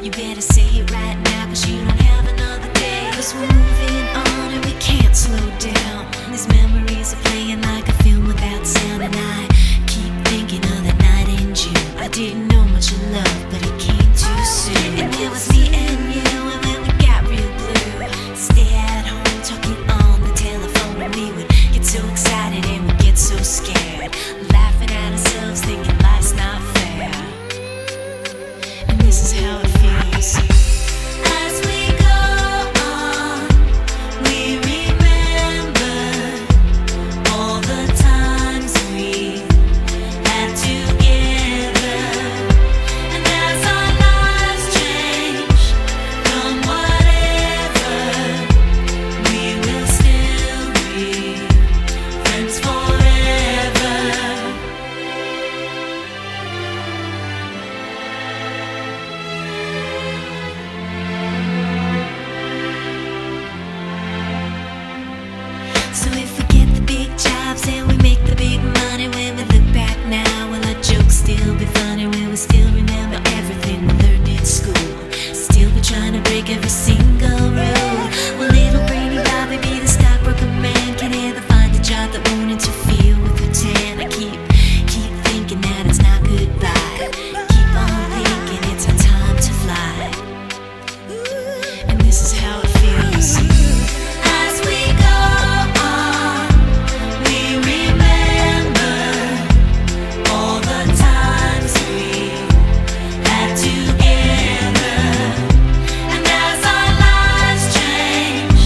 You better say it right now, 'cause you don't have another day. 'Cause we're moving on and we can't slow down. These memories are playing like a film without sound. And I keep thinking of that night in June. I didn't know much of love, but it came too soon. And it was me and you, and when we got real blue, stay at home talking on the telephone. And we would get so excited and we'd get so scared, laughing at ourselves, thinking life's not fair. And this is how it feels. As we go on, we remember all the times we had together. And as our lives change from whatever, we will still be friends forever. So if we get the big jobs and we make the big money, when we look back now, will our jokes still be funny? Will we still remember everything we learned in school? Still be trying to break every single rule? Will little brainy Bobby be the stockbroker man? Can he ever find a job that won't interfere with the tan? I keep thinking that it's not goodbye. Keep on thinking it's our time to fly. And this is how it feels. As we go on, we remember all the times we had together. And as our lives change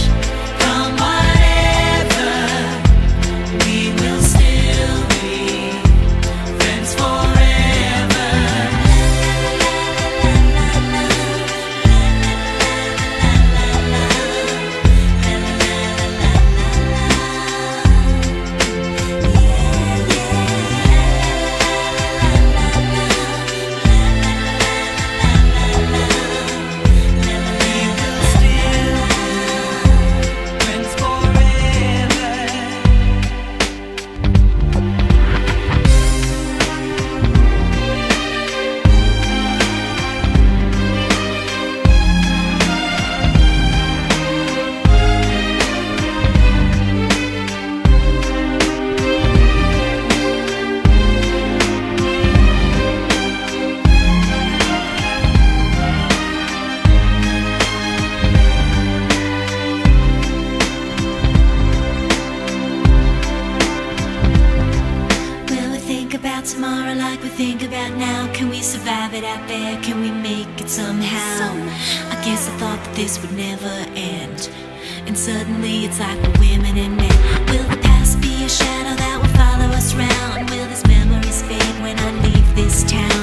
from whatever, we will still be friends forever. Will we think about tomorrow like we think about now? Can we survive it out there? Can we make it somehow? I guess I thought that this would never end, and suddenly it's like we're women and men. Will the past be a shadow that will follow us round? Will these memories fade when I leave this town?